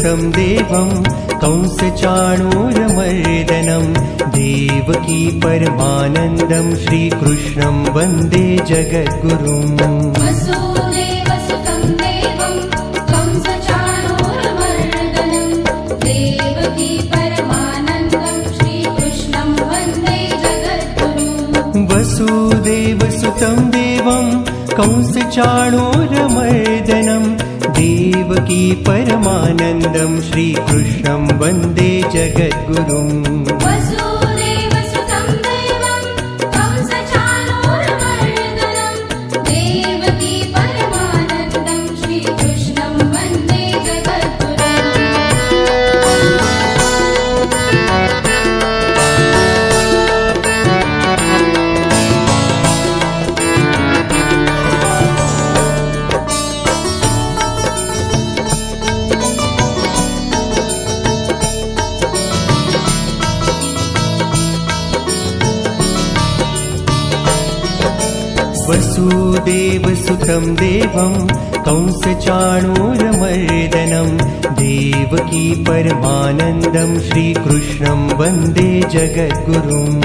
वसुदेवसुतं देवं कंसचाणूरमर्दनं देवकी परमानन्दं श्रीकृष्णं वन्दे जगद्गुरुम्। वसुदेवसुतं देवं कंसचाणूरमर्दनं देवकी परमानन्दं श्रीकृष्णं वन्दे जगद्गुरुम्। वसुदेवसुतं देवं कंसचाणूरमर्दनं देवकी परमानन्दं श्रीकृष्णं वन्दे जगद्गुरुम्। वसुदेवसुतं देवं कंसचाणूरमर्दनं देवकी परमानन्दं श्रीकृष्णं वन्दे जगद्गुरुम्। वसुदेवसुतं देवं कंसचाणूरमर्दनं देवकी परमानन्दं श्रीकृष्णं वन्दे जगद्गुरुम्।